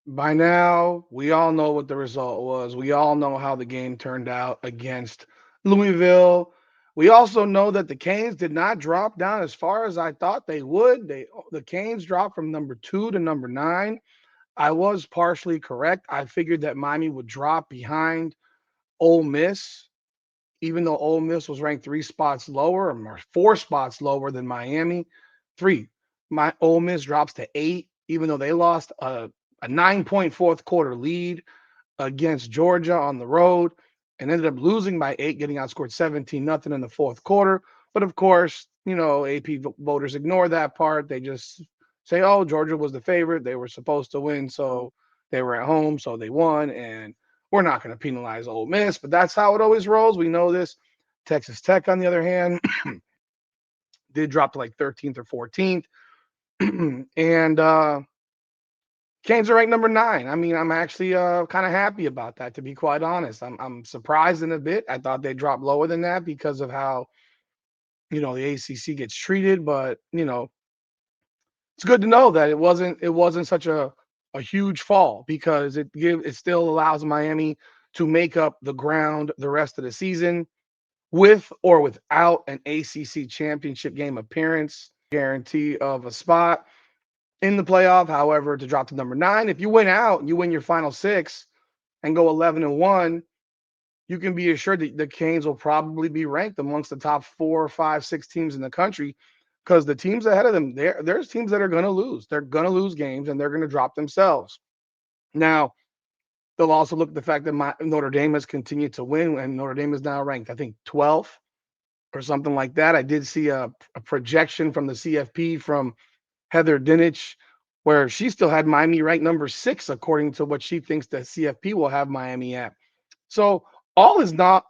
By now, we all know what the result was. We all know how the game turned out against Louisville. We also know that the Canes did not drop down as far as I thought they would. The Canes dropped from number 2 to number 9. I was partially correct. I figured that Miami would drop behind Ole Miss, even though Ole Miss was ranked 3 spots lower or 4 spots lower than Miami. Three. My Ole Miss drops to 8, even though they lost a 9 point fourth quarter lead against Georgia on the road and ended up losing by 8, getting outscored 17-0 in the fourth quarter. But of course, AP voters ignore that part. They just say, oh, Georgia was the favorite. They were supposed to win, so they were at home, so they won. And we're not going to penalize Ole Miss, but that's how it always rolls. We know this. Texas Tech, on the other hand, did drop to like 13th or 14th. And Canes are ranked number 9. I mean, I'm actually kind of happy about that, to be quite honest. I'm surprised in a bit. I thought they dropped lower than that because of how the ACC gets treated, but it's good to know that it wasn't such a huge fall because it still allows Miami to make up the ground the rest of the season with or without an ACC championship game appearance, guarantee of a spot in the playoff. However, to drop to number 9, if you win out and you win your final 6 and go 11-1, you can be assured that the Canes will probably be ranked amongst the top 4, 5, 6 teams in the country because the teams ahead of them, there's teams that are going to lose. They're going to lose games and they're going to drop themselves. Now, they'll also look at the fact that Notre Dame has continued to win, and Notre Dame is now ranked, I think, 12th or something like that. I did see a projection from the CFP from Heather Dinich, where she still had Miami ranked number 6, according to what she thinks the CFP will have Miami at. So all is not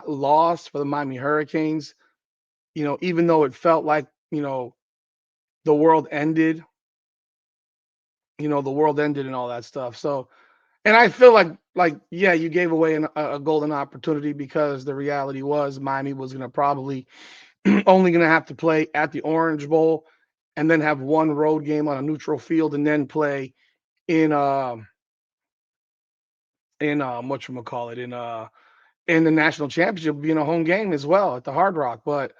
lost for the Miami Hurricanes. Even though it felt like the world ended, the world ended and all that stuff. So, and I feel like yeah, you gave away a golden opportunity because the reality was Miami was going to probably only going to have to play at the Orange Bowl and then have one road game on a neutral field and then play in whatchamacallit, in the national championship being a home game as well at the Hard Rock. But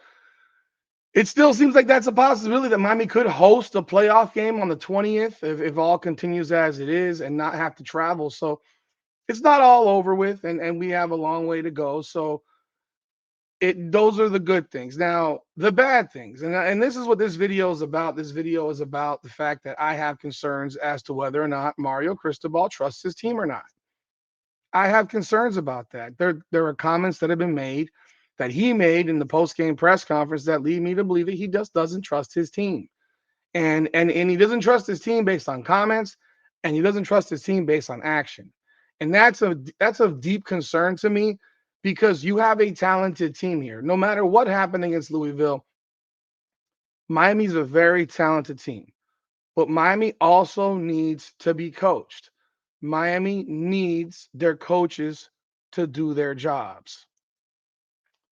it still seems like that's a possibility that Miami could host a playoff game on the 20th if all continues as it is and not have to travel. So it's not all over with, and we have a long way to go. So those are the good things. Now, the bad things, and this is what this video is about. This video is about the fact that I have concerns as to whether or not Mario Cristobal trusts his team or not. I have concerns about that. There are comments that have been made that he made in the post game press conference that lead me to believe that he just doesn't trust his team, and he doesn't trust his team based on comments, and he doesn't trust his team based on action, and that's a deep concern to me because you have a talented team here. No matter what happened against Louisville, Miami's a very talented team. But Miami also needs to be coached. Miami needs their coaches to do their jobs.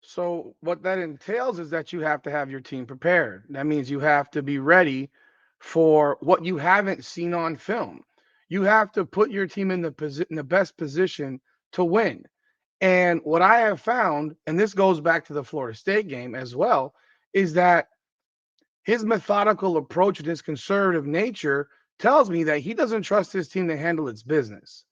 So, what that entails is that you have to have your team prepared. That means you have to be ready for what you haven't seen on film. You have to put your team in the best position to win. And what I have found, and this goes back to the Florida State game as well, is that his methodical approach and his conservative nature tells me that he doesn't trust his team to handle its business.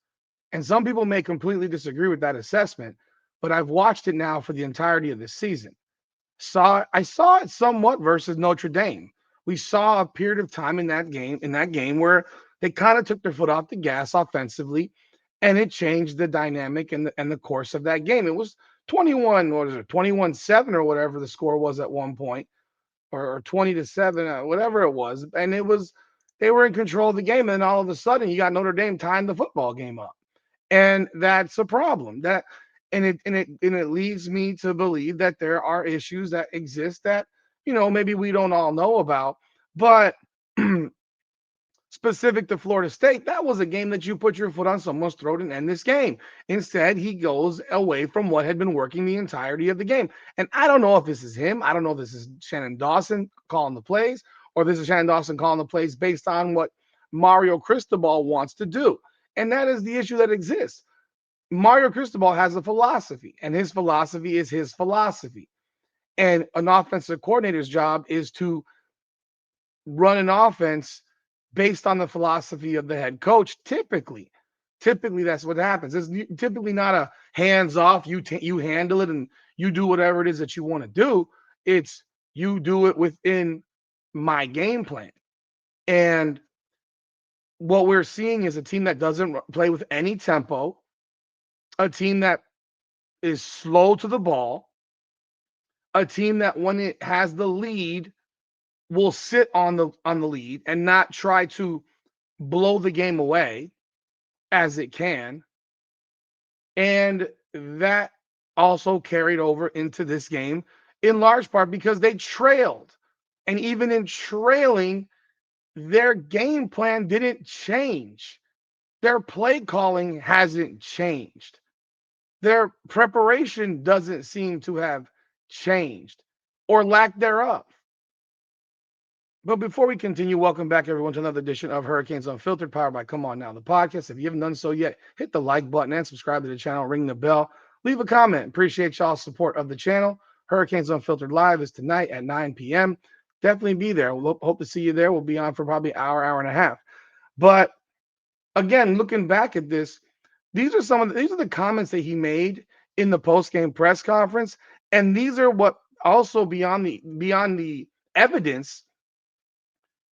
And some people may completely disagree with that assessment, but I've watched it now for the entirety of the season. I saw it somewhat versus Notre Dame. We saw a period of time in that game where they kind of took their foot off the gas offensively, and it changed the dynamic and the course of that game. It was 21, what is it, 21-7 or whatever the score was at one point, or 20-7, whatever it was. And they were in control of the game. And all of a sudden you got Notre Dame tying the football game up. And that's a problem. And it leads me to believe that there are issues that exist that, maybe we don't all know about. But specific to Florida State, that was a game that you put your foot on someone's throat and end this game. Instead, he goes away from what had been working the entirety of the game. And I don't know if this is him. I don't know if this is Shannon Dawson calling the plays, or this is Shannon Dawson calling the plays based on what Mario Cristobal wants to do. And that is the issue that exists. Mario Cristobal has a philosophy, and his philosophy is his philosophy. And an offensive coordinator's job is to run an offense based on the philosophy of the head coach. Typically, that's what happens. It's typically not a hands off. You handle it and you do whatever it is that you want to do. It's you do it within my game plan. And what we're seeing is a team that doesn't play with any tempo, a team that is slow to the ball, a team that when it has the lead will sit on the lead and not try to blow the game away as it can. And that also carried over into this game in large part because they trailed. And even in trailing, their game plan didn't change. Their play calling hasn't changed. Their preparation doesn't seem to have changed or lack thereof. But before we continue, welcome back everyone to another edition of Hurricanes Unfiltered, powered by Come On Now, the podcast. If you haven't done so yet, hit the like button and subscribe to the channel, ring the bell, leave a comment. Appreciate y'all's support of the channel. Hurricanes Unfiltered Live is tonight at 9 p.m. Definitely be there. We'll hope to see you there. We'll be on for probably an hour and a half. But again, looking back at this, these are the comments that he made in the post-game press conference. And these are what also beyond the evidence.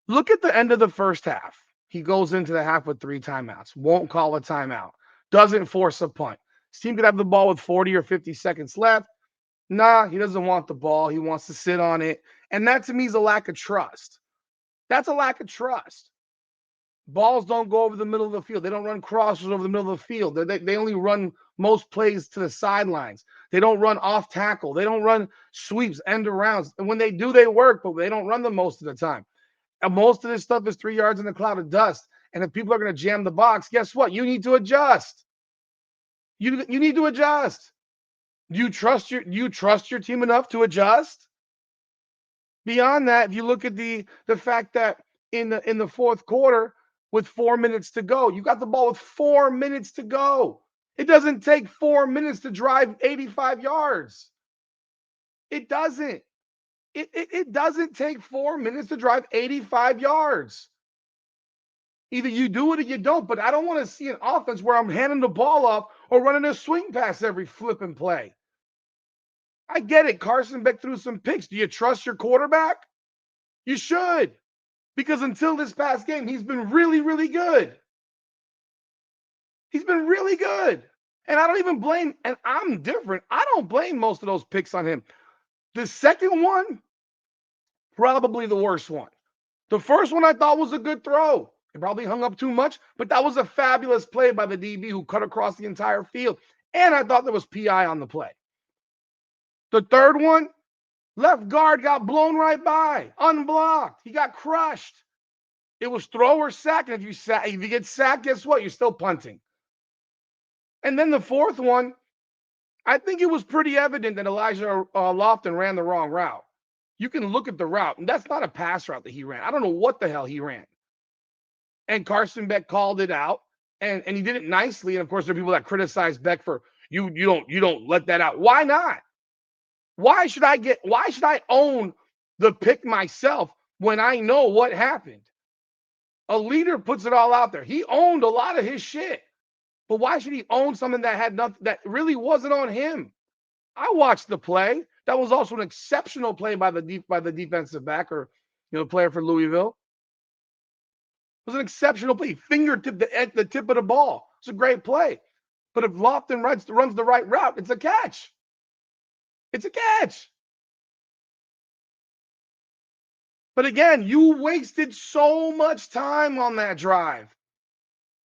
Look at the end of the first half. He goes into the half with 3 timeouts, won't call a timeout, doesn't force a punt. His team could have the ball with 40 or 50 seconds left. Nah, he doesn't want the ball. He wants to sit on it. And that to me is a lack of trust. That's a lack of trust. Balls don't go over the middle of the field. They don't run crosses over the middle of the field. They only run most plays to the sidelines. They don't run off tackle. They don't run sweeps, end arounds. And when they do, they work, but they don't run them most of the time. And most of this stuff is 3 yards in a cloud of dust. And if people are going to jam the box, guess what? You need to adjust. You need to adjust. Do you trust your team enough to adjust? Beyond that, if you look at the fact that in the fourth quarter, with 4 minutes to go, you got the ball with 4 minutes to go. It doesn't take 4 minutes to drive 85 yards. It doesn't. It doesn't take 4 minutes to drive 85 yards. Either you do it or you don't, but I don't want to see an offense where I'm handing the ball off or running a swing pass every flipping play. I get it. Carson Beck threw some picks. Do you trust your quarterback? You should. Because until this past game, he's been really, really good. He's been really good. And I don't even blame, and I'm different. I don't blame most of those picks on him. The second one, probably the worst one. The first one I thought was a good throw. It probably hung up too much, but that was a fabulous play by the DB who cut across the entire field. And I thought there was PI on the play. The third one, left guard got blown right by, unblocked. He got crushed. It was throw or sack. And if you get sacked, guess what? You're still punting. And then the fourth one, I think it was pretty evident that Elijah Lofton ran the wrong route. You can look at the route, and that's not a pass route that he ran. I don't know what the hell he ran. And Carson Beck called it out, and he did it nicely. And of course, there are people that criticize Beck for you don't let that out. Why not? Why should I own the pick myself when I know what happened? A leader puts it all out there. He owned a lot of his shit. But why should he own something that had nothing that really wasn't on him? I watched the play. That was also an exceptional play by the defensive back or player for Louisville. It was an exceptional play. Fingertip at the tip of the ball. It's a great play. But if Lofton runs the right route, it's a catch. It's a catch. But again, you wasted so much time on that drive.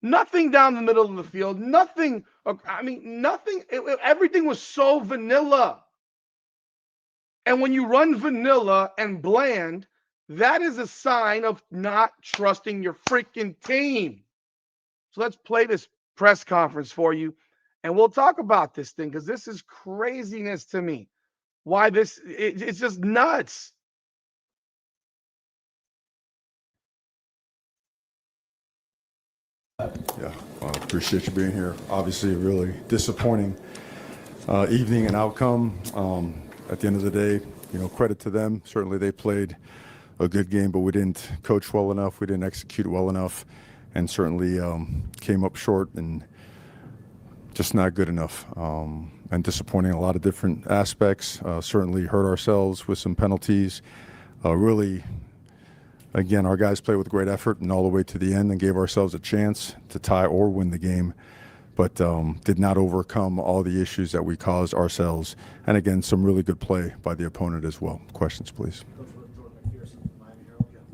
Nothing down the middle of the field. Nothing. Nothing. Everything was so vanilla. And when you run vanilla and bland, that is a sign of not trusting your freaking team. So let's play this press conference for you, and we'll talk about this thing because this is craziness to me. Why it's just nuts. Yeah, appreciate you being here. Obviously, a really disappointing evening and outcome. At the end of the day, credit to them. Certainly, they played a good game, but we didn't coach well enough. We didn't execute well enough, and certainly came up short and just not good enough. And disappointing in a lot of different aspects. Certainly hurt ourselves with some penalties. Really, again, our guys played with great effort and all the way to the end and gave ourselves a chance to tie or win the game, but did not overcome all the issues that we caused ourselves. And again, some really good play by the opponent as well. Questions, please.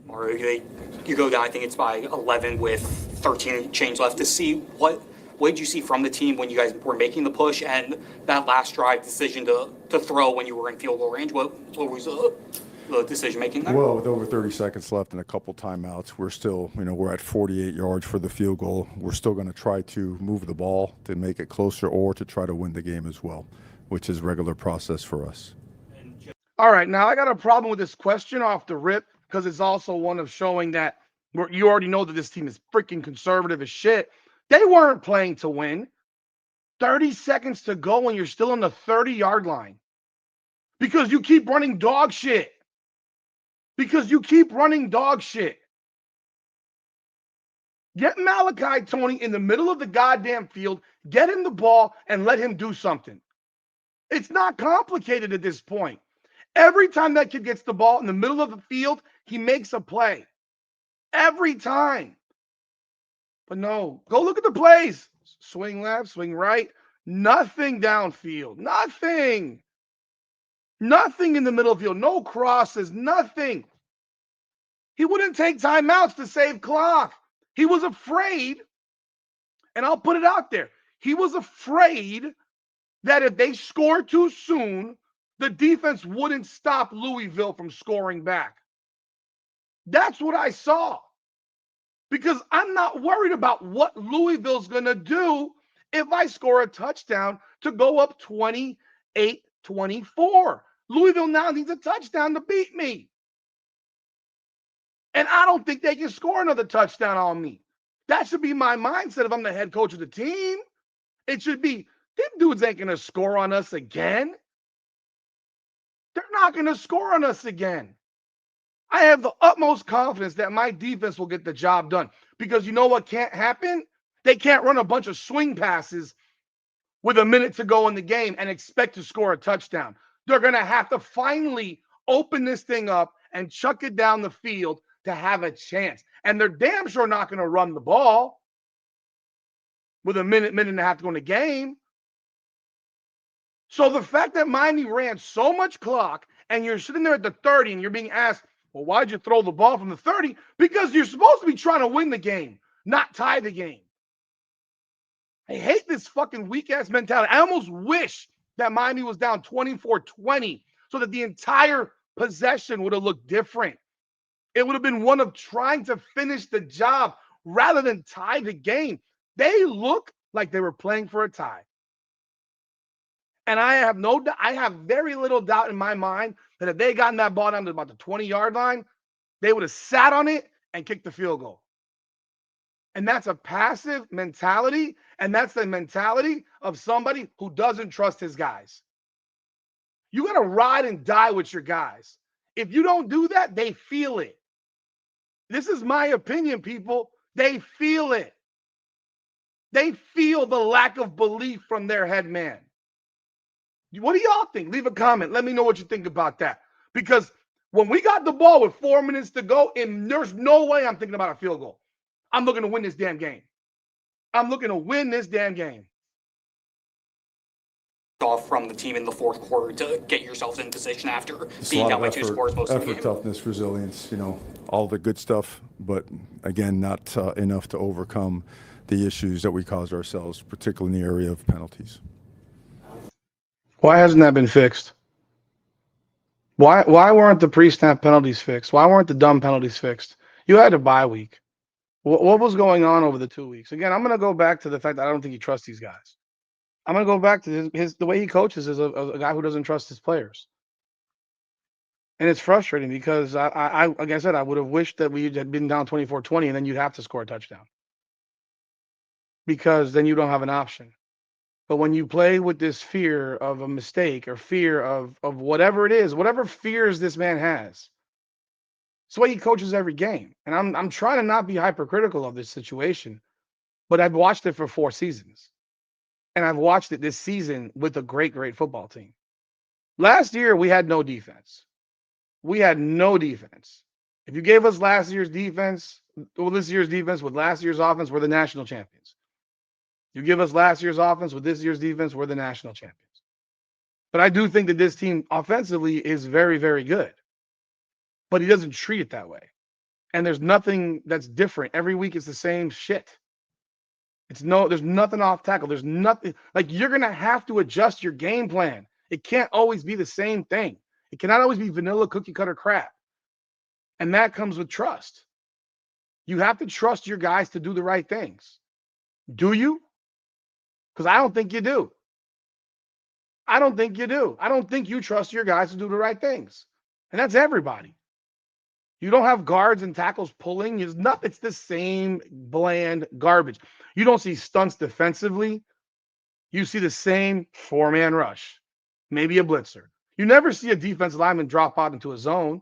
Or you go down, I think it's by 11 with 13 change left. To see what did you see from the team when you guys were making the push and that last drive decision to throw when you were in field goal range? What was the decision making there? Well, with over 30 seconds left and a couple timeouts, we're still, we're at 48 yards for the field goal. We're still going to try to move the ball to make it closer or to try to win the game as well, which is regular process for us. All right, now I got a problem with this question off the rip because it's also one of showing that you already know that this team is freaking conservative as shit. They weren't playing to win. 30 seconds to go when you're still on the 30-yard line because you keep running dog shit. Because you keep running dog shit. Get Malachi Tony in the middle of the goddamn field, get him the ball, and let him do something. It's not complicated at this point. Every time that kid gets the ball in the middle of the field, he makes a play. Every time. But no, go look at the plays. Swing left, swing right. Nothing downfield. Nothing. Nothing in the middle of the field. No crosses. Nothing. He wouldn't take timeouts to save clock. He was afraid, and I'll put it out there. He was afraid that if they scored too soon, the defense wouldn't stop Louisville from scoring back. That's what I saw. Because I'm not worried about what Louisville's going to do if I score a touchdown to go up 28-24. Louisville now needs a touchdown to beat me. And I don't think they can score another touchdown on me. That should be my mindset if I'm the head coach of the team. It should be, them dudes ain't going to score on us again. They're not going to score on us again. I have the utmost confidence that my defense will get the job done because you know what can't happen? They can't run a bunch of swing passes with a minute to go in the game and expect to score a touchdown. They're going to have to finally open this thing up and chuck it down the field to have a chance. And they're damn sure not going to run the ball with a minute and a half to go in the game. So the fact that Miami ran so much clock and you're sitting there at the 30 and you're being asked, well, why'd you throw the ball from the 30? Because you're supposed to be trying to win the game, not tie the game. I hate this fucking weak-ass mentality. I almost wish that Miami was down 24-20 so that the entire possession would have looked different. It would have been one of trying to finish the job rather than tie the game. They look like they were playing for a tie. And I have very little doubt in my mind that if they gotten that ball down to about the 20-yard line, they would have sat on it and kicked the field goal. And that's a passive mentality, and that's the mentality of somebody who doesn't trust his guys. You got to ride and die with your guys. If you don't do that, they feel it. This is my opinion, people. They feel it. They feel the lack of belief from their head man. What do y'all think? Leave a comment. Let me know what you think about that. Because when we got the ball with 4 minutes to go, and there's no way I'm thinking about a field goal. I'm looking to win this damn game. I'm looking to win this damn game. Off from the team in the fourth quarter to get yourselves in position after being down by 2 scores most of the game. Toughness, resilience, all the good stuff, but again, not enough to overcome the issues that we caused ourselves, particularly in the area of penalties. Why hasn't that been fixed? Why weren't the pre-snap penalties fixed? Why weren't the dumb penalties fixed? You had a bye week. What was going on over the 2 weeks? Again, I'm going to go back to the fact that I don't think he trusts these guys. I'm going to go back to the way he coaches is a guy who doesn't trust his players. And it's frustrating because I like I said, I would have wished that we had been down 24-20 and then you'd have to score a touchdown. because then you don't have an option. But when you play with this fear of a mistake or fear of whatever it is, whatever fears this man has, it's the way he coaches every game. And I'm trying to not be hypercritical of this situation, but I've watched it for 4 seasons. And I've watched it this season with a great, great football team. Last year, we had no defense. We had no defense. If you gave us last year's defense, well, this year's defense with last year's offense, we're the national champions. You give us last year's offense with this year's defense, we're the national champions. But I do think that this team offensively is very, very good. But he doesn't treat it that way. And there's nothing that's different. Every week it's the same shit. There's nothing off tackle. There's nothing like you're gonna have to adjust your game plan. It can't always be the same thing. It cannot always be vanilla cookie cutter crap. And that comes with trust. You have to trust your guys to do the right things. Do you? Because I don't think you do. I don't think you do. I don't think you trust your guys to do the right things. And that's everybody. You don't have guards and tackles pulling. It's the same bland garbage. You don't see stunts defensively. You see the same four-man rush, maybe a blitzer. You never see a defensive lineman drop out into a zone.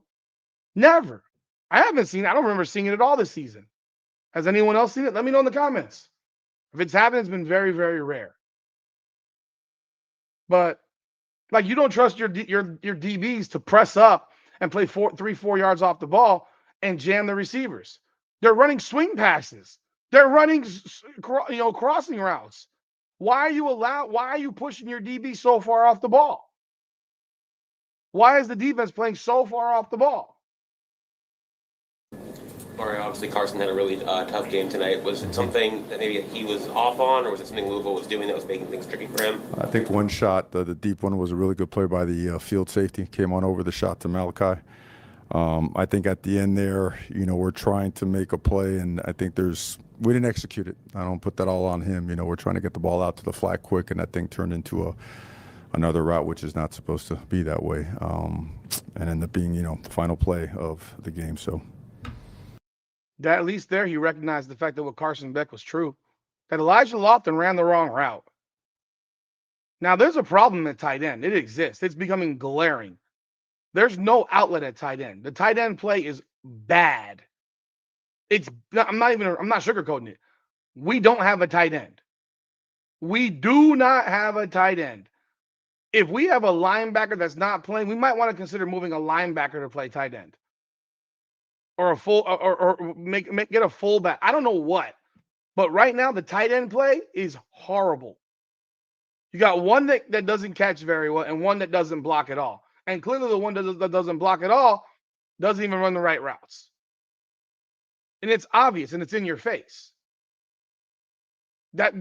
Never. I don't remember seeing it at all this season. Has anyone else seen it? Let me know in the comments. If it's happened, it's been very, very rare. But like you don't trust your DBs to press up and play 3-4 yards off the ball and jam the receivers. They're running swing passes. They're running crossing routes. Why are you pushing your DB so far off the ball? Why is the defense playing so far off the ball? All right, obviously Carson had a really tough game tonight. Was it something that maybe he was off on, or was it something Louisville was doing that was making things tricky for him? I think one shot, the deep one, was a really good play by the field safety. Came on over the shot to Malachi. I think at the end there, we're trying to make a play, and I think we didn't execute it. I don't put that all on him. We're trying to get the ball out to the flat quick, and that thing turned into another route, which is not supposed to be that way, and ended up being, the final play of the game. So. That at least there he recognized the fact that what Carson Beck was true, that Elijah Lofton ran the wrong route. Now, there's a problem at tight end. It exists. It's becoming glaring. There's no outlet at tight end. The tight end play is bad. I'm not sugarcoating it. We don't have a tight end. We do not have a tight end. If we have a linebacker that's not playing, we might want to consider moving a linebacker to play tight end. Or a full, or get a fullback. I don't know what, but right now the tight end play is horrible. You got one that doesn't catch very well and one that doesn't block at all. And clearly the one that doesn't block at all doesn't even run the right routes. And it's obvious and it's in your face. That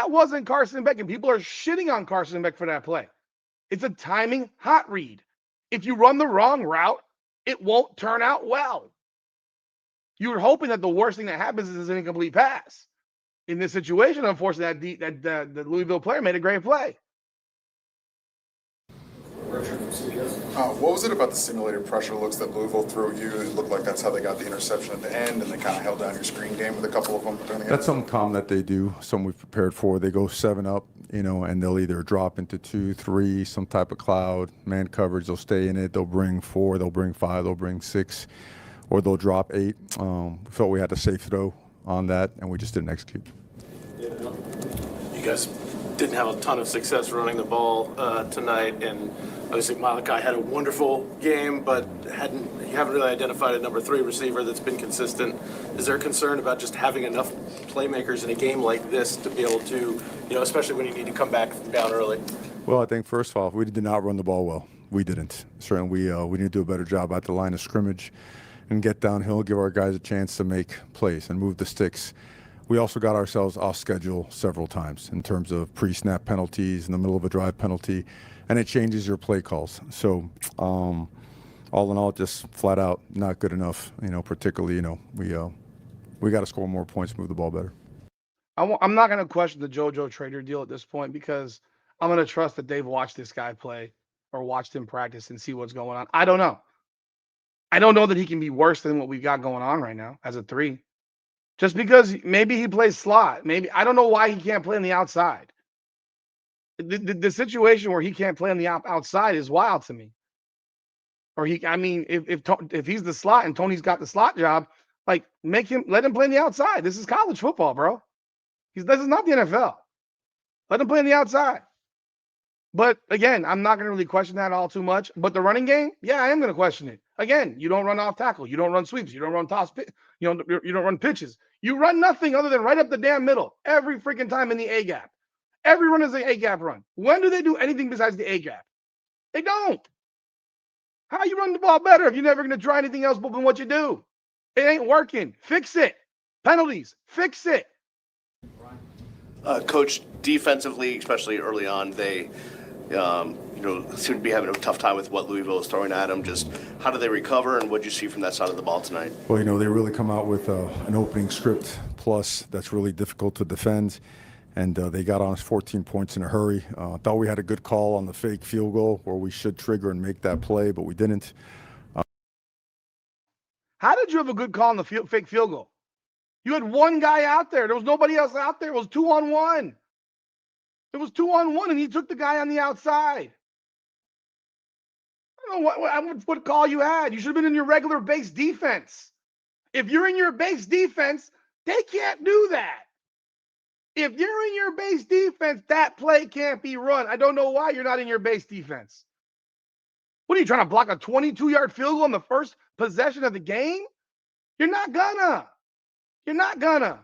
wasn't Carson Beck, and people are shitting on Carson Beck for that play. It's a timing hot read. If you run the wrong route, it won't turn out well. You're hoping that the worst thing that happens is an incomplete pass. In this situation, unfortunately, the Louisville player made a great play. What was it about the simulated pressure looks that Louisville threw at you? It looked like that's how they got the interception at the end, and they kind of held down your screen game with a couple of them. That's something common that they do, something we've prepared for. They go 7 up, and they'll either drop into 2, 3, some type of cloud, man coverage. They'll stay in it. They'll bring 4, they'll bring 5, they'll bring 6, or they'll drop 8. We felt we had a safe throw on that, and we just didn't execute. You guys didn't have a ton of success running the ball tonight, and obviously Malachi had a wonderful game, but you haven't really identified a number 3 receiver that's been consistent. Is there a concern about just having enough playmakers in a game like this to be able to, especially when you need to come back from down early? Well, I think first off, we did not run the ball well. We didn't. Certainly, we need to do a better job at the line of scrimmage and get downhill, give our guys a chance to make plays and move the sticks. We also got ourselves off schedule several times in terms of pre-snap penalties in the middle of a drive penalty, and it changes your play calls. So all in all, just flat out not good enough, particularly, we got to score more points, move the ball better. I'm not going to question the JoJo Trader deal at this point because I'm going to trust that they've watched this guy play or watched him practice and see what's going on. I don't know. I don't know that he can be worse than what we've got going on right now as a 3. Just because maybe he plays slot. Maybe I don't know why he can't play on the outside. The situation where he can't play on the outside is wild to me. Or I mean, if he's the slot and Tony's got the slot job, like let him play on the outside. This is college football, bro. This is not the NFL. Let him play on the outside. But again, I'm not going to really question that all too much. But the running game, yeah, I am going to question it. Again, you don't run off tackle, you don't run sweeps, you don't run toss, you don't run pitches. You run nothing other than right up the damn middle every freaking time in the A gap. Every run is an A gap run. When do they do anything besides the A gap? They don't. How you run the ball better if you're never going to try anything else but what you do? It ain't working. Fix it. Penalties. Fix it. Coach, defensively, especially early on, they seem to be having a tough time with what Louisville is throwing at them. Just how do they recover, and what did you see from that side of the ball tonight? Well, they really come out with an opening script plus that's really difficult to defend, and they got on us 14 points in a hurry. Thought we had a good call on the fake field goal where we should trigger and make that play, but we didn't. How did you have a good call on the fake field goal? You had one guy out there. There was nobody else out there. It was 2-on-1. It was 2-on-1, and he took the guy on the outside. I don't know what call you had. You should have been in your regular base defense. If you're in your base defense, they can't do that. If you're in your base defense, that play can't be run. I don't know why you're not in your base defense. What are you trying to block a 22-yard field goal on the first possession of the game? You're not gonna. You're not gonna.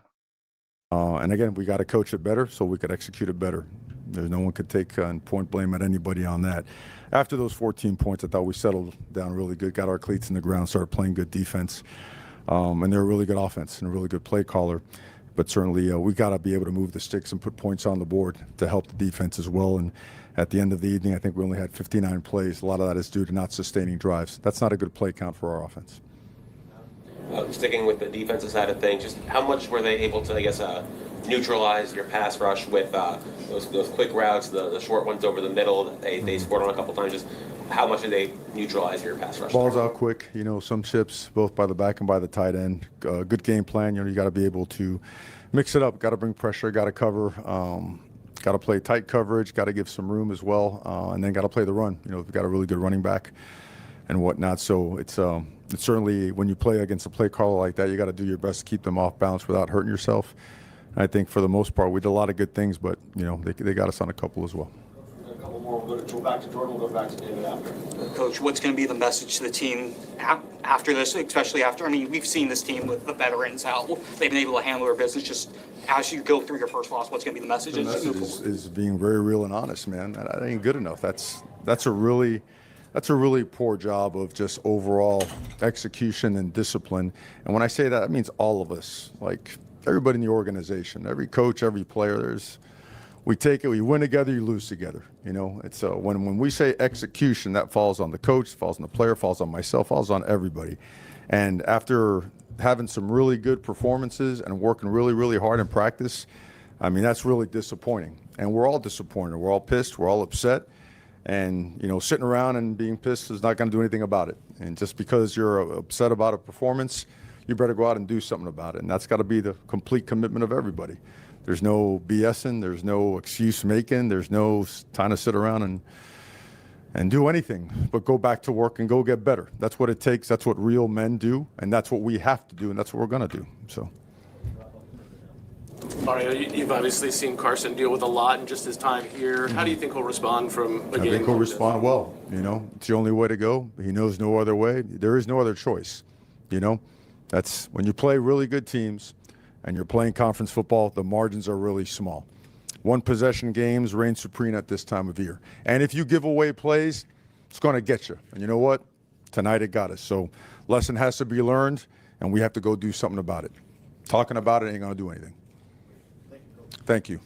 And again, we got to coach it better so we could execute it better. There's no one could take point blame at anybody on that. After those 14 points, I thought we settled down really good, got our cleats in the ground, started playing good defense. And they're a really good offense and a really good play caller. But certainly we got to be able to move the sticks and put points on the board to help the defense as well. And at the end of the evening, I think we only had 59 plays. A lot of that is due to not sustaining drives. That's not a good play count for our offense. Sticking with the defensive side of things, just how much were they able to, neutralize your pass rush with those quick routes, the short ones over the middle that they scored on a couple times? Just how much did they neutralize your pass rush? Ball's out quick, some chips both by the back and by the tight end. Good game plan. You got to be able to mix it up. Got to bring pressure. Got to cover. Got to play tight coverage. Got to give some room as well, and then got to play the run. We've got a really good running back and whatnot. So it's certainly when you play against a play caller like that, you got to do your best to keep them off balance without hurting yourself. I think for the most part, we did a lot of good things, but they got us on a couple as well. A couple more. We'll go back to Jordan. We'll go back to David after. Coach, what's going to be the message to the team after this, especially after, we've seen this team with the veterans, how they've been able to handle their business. Just as you go through your first loss, what's going to be the message? The message is being very real and honest, man. That ain't good enough. That's a really poor job of just overall execution and discipline. And when I say that, it means all of us, like everybody in the organization, every coach, every player. We take it, we win together, you lose together. It's when we say execution, that falls on the coach, falls on the player, falls on myself, falls on everybody. And after having some really good performances and working really, really hard in practice, that's really disappointing. And we're all disappointed. We're all pissed. We're all upset. And, sitting around and being pissed is not going to do anything about it. And just because you're upset about a performance, you better go out and do something about it. And that's got to be the complete commitment of everybody. There's no BSing. There's no excuse making. There's no time to sit around and do anything but go back to work and go get better. That's what it takes. That's what real men do. And that's what we have to do. And that's what we're going to do. So. Mario, you've obviously seen Carson deal with a lot in just his time here. How do you think he'll respond from a game? I think he'll respond well. It's the only way to go. He knows no other way. There is no other choice. That's when you play really good teams and you're playing conference football, the margins are really small. One possession games reign supreme at this time of year. And if you give away plays, it's going to get you. And you know what? Tonight it got us. So lesson has to be learned, and we have to go do something about it. Talking about it ain't going to do anything. Thank you.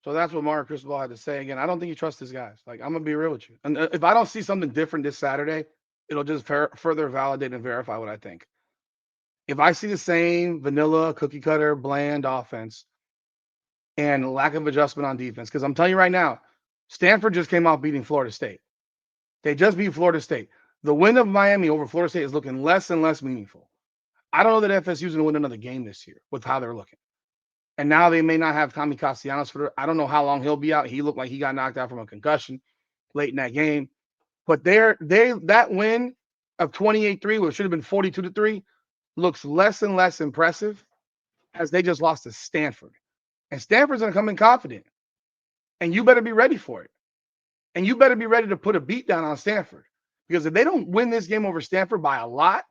So that's what Mario Cristobal had to say. Again, I don't think he trusts his guys. I'm going to be real with you. And if I don't see something different this Saturday, it'll just further validate and verify what I think. If I see the same vanilla, cookie cutter, bland offense and lack of adjustment on defense, because I'm telling you right now, Stanford just came off beating Florida State. They just beat Florida State. The win of Miami over Florida State is looking less and less meaningful. I don't know that FSU is going to win another game this year with how they're looking. And now they may not have Tommy Castellanos for. I don't know how long he'll be out. He looked like he got knocked out from a concussion late in that game. But that win of 28-3, which should have been 42-3, looks less and less impressive as they just lost to Stanford. And Stanford's going to come in confident. And you better be ready for it. And you better be ready to put a beat down on Stanford. Because if they don't win this game over Stanford by a lot,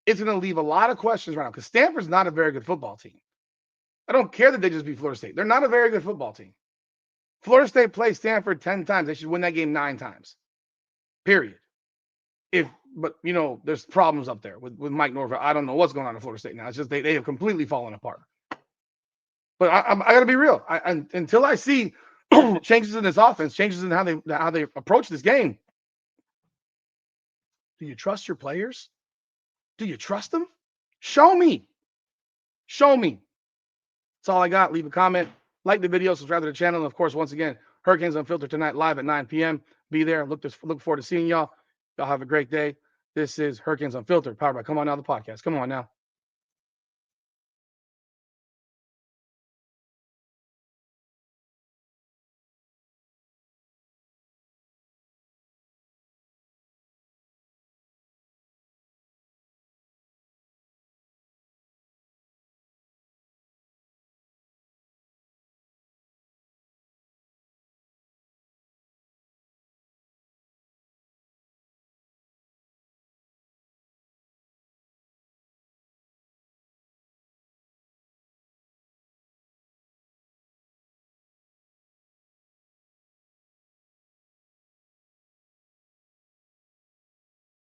it's going to leave a lot of questions right now. Because Stanford's not a very good football team. I don't care that they just beat Florida State. They're not a very good football team. Florida State plays Stanford 10 times. They should win that game 9 times. Period. But there's problems up there with Mike Norvell. I don't know what's going on in Florida State now. It's just they have completely fallen apart. But I got to be real. Until I see changes in this offense, changes in how they approach this game. Do you trust your players? Do you trust them? Show me. That's all I got. Leave a comment, like the video, subscribe to the channel, and of course, once again, Hurricanes Unfiltered tonight live at 9 p.m. Be there. Look forward to seeing y'all. Y'all have a great day. This is Hurricanes Unfiltered, powered by Come On Now, the podcast. Come on now.